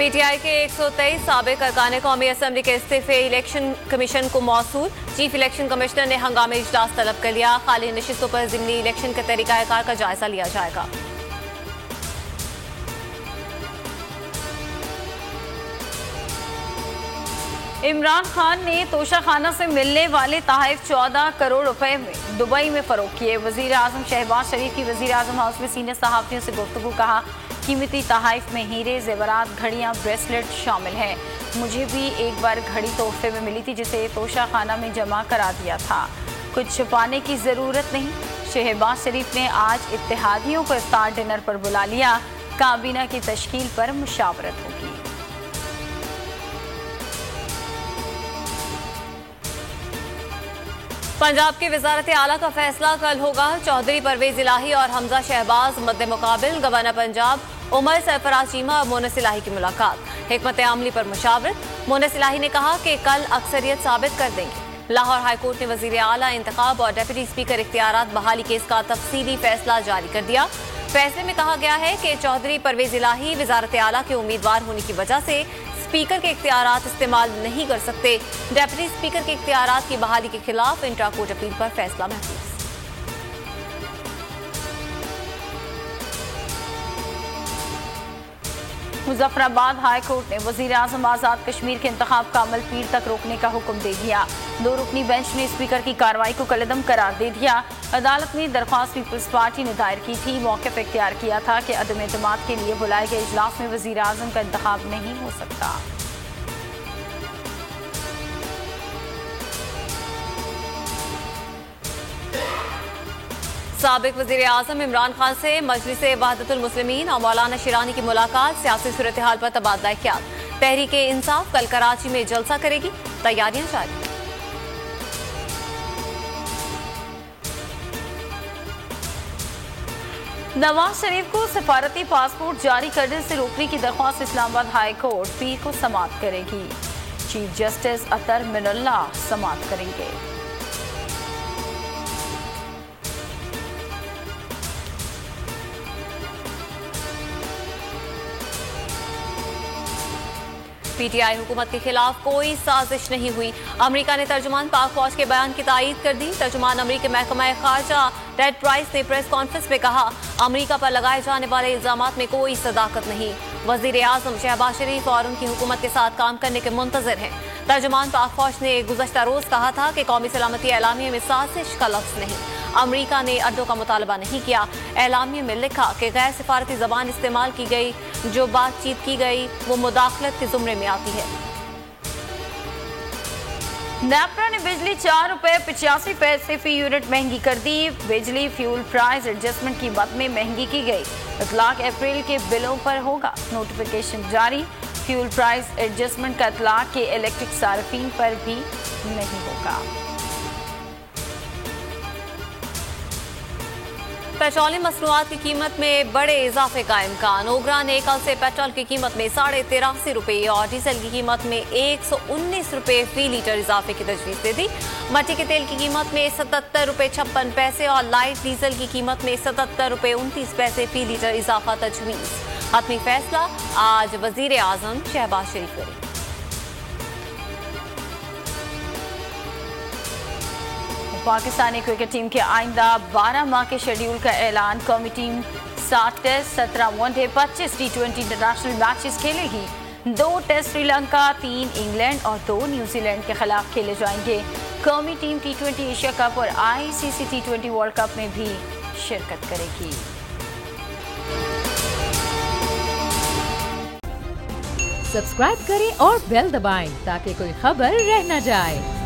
PTI के 123 साबिक अरकान कौमी असम्बली के इस्तीफे इलेक्शन कमीशन को मौसूल। चीफ इलेक्शन कमिश्नर ने हंगामी इजलास तलब कर लिया। खाली नशिस्तों पर ज़िमनी इलेक्शन के तरीक़ाकार का जायजा लिया जाएगा। इमरान खान ने तोशाखाना से मिलने वाले तहफ़ 14 करोड़ रुपए में दुबई में फरोख्त किए। वज़ीर आज़म शहबाज शरीफ की वज़ीर आज़म हाउस में सीनियर सहाफ़ियों से गुफ्तगू। कहा, कीमती तहफ़ में हीरे, जेवरात, घड़ियाँ, ब्रेसलेट शामिल हैं। मुझे भी एक बार घड़ी तोहफे में मिली थी जिसे तोशाखाना में जमा करा दिया था। कुछ छुपाने की ज़रूरत नहीं। शहबाज शरीफ ने आज इत्तेहादियों को इफ्तार डिनर पर बुला लिया। काबीना की तश्कील पर मुशावरत होगी। पंजाब की वज़ारत आला का फैसला कल होगा। चौधरी परवेज इलाही और हमजा शहबाज मद्दे मुकाबिल। गवर्नर पंजाब उमर सरफराज चीमा और मोनस इलाही की मुलाकात। हिकमत अमली पर मुशावरत। मोनस इलाही ने कहा कि कल अक्सरियत साबित कर देंगे। लाहौर हाईकोर्ट ने वज़ीर आला इंतखाब और डिप्टी स्पीकर इख्तियारात बहाली केस का तफसीली फैसला जारी कर दिया। फैसले में कहा गया है कि चौधरी परवेज इलाही वज़ारत आला के उम्मीदवार होने की वजह से स्पीकर के इख्तियारात इस्तेमाल नहीं कर सकते। डिप्टी स्पीकर के इख्तियारात की बहाली के खिलाफ इंट्रा कोर्ट अपील पर फैसला महफूज। मुजफ्फराबाद हाई कोर्ट ने वज़ीर आज़म आज़ाद कश्मीर के इंतखाब का अमल पीर तक रोकने का हुक्म दे दिया। 2 रुकनी बेंच ने स्पीकर की कार्रवाई को कलअदम करार दे दिया। अदालत ने दरख्वास्त पीपल्स पार्टी ने दायर की थी। मौक़िफ़ इख्तियार किया था कि अदम एतमाद के लिए बुलाए गए इजलास में वज़ीर आज़म का इंतखाब नहीं हो सकता। साबिक वज़ीर आज़म इमरान खान से मजलिस वहदतुल मुस्लिमीन और मौलाना शिरानी की मुलाकात। सियासी सूरत हाल पर तबादला ख्याल। तहरीक इंसाफ कल कराची में जलसा करेगी। तैयारियां जारी। नवाज शरीफ को सफारती पासपोर्ट जारी करने से रोकने की दरख्वास्त इस्लामाबाद हाई कोर्ट पीर को समाअत करेगी। चीफ जस्टिस अतर मिनुल्लाह समाअत करेंगे। पीटीआई हुकूमत के खिलाफ कोई साजिश नहीं हुई। अमेरिका ने तर्जुमान पाक फौज के बयान की तायीद कर दी। तर्जुमान अमेरिकी महकमा खारजा टेड प्राइस ने प्रेस कॉन्फ्रेंस में कहा, अमेरिका पर लगाए जाने वाले इल्जामात में कोई सदाकत नहीं। वज़ीर आज़म शहबाज शरीफ और उनकी हुकूमत के साथ काम करने के मुंतज़िर हैं। तर्जुमान पाक फौज ने गुज़श्ता रोज कहा था कि कौमी सलामती एलामिया में साजिश का लफ्ज़ नहीं। अमेरिका ने अड्डों का मुतालबा नहीं किया। एलामिया में लिखा कि गैर सिफारती ज़बान इस्तेमाल की गई। जो बातचीत की गई वो मुदाखलत के ज़ुमरे में आती है। नेपरा ने बिजली 4 रुपए 85 पैसे फी यूनिट महंगी कर दी। बिजली फ्यूल प्राइस एडजस्टमेंट कीमत में महंगी की गई। इतलाक अप्रैल के बिलों पर होगा। नोटिफिकेशन जारी। फ्यूल प्राइस एडजस्टमेंट का इतलाक के इलेक्ट्रिक सार्फिन पर भी नहीं होगा। पेट्रोलियम मसनूआत की कीमत में बड़े इजाफे का इम्कान। ओगरा ने कल से पेट्रोल की कीमत में 83.5 रुपये और डीजल की कीमत में 119 रुपये फी लीटर इजाफे की तजवीज़ दे दी। मट्टी के तेल की कीमत में 77 रुपये 56 पैसे और लाइट डीजल की कीमत में 77 रुपये 29 पैसे फी लीटर इजाफा तजवीज़। हतमी फैसला आज वज़ीर आज़म शहबाज शरीफ करेंगे। पाकिस्तानी क्रिकेट टीम के आइंदा 12 माह के शेड्यूल का ऐलान। कौमी team 7 test, 17 one day, 25 T20 international matches खेलेगी। 2 टेस्ट श्रीलंका, 3 इंग्लैंड और 2 न्यूजीलैंड के खिलाफ खेले जाएंगे। कौमी टीम T20 एशिया कप और ICC T20 वर्ल्ड कप में भी शिरकत करेगी। सब्सक्राइब करें और बेल दबाएं ताकि कोई खबर रह न जाए।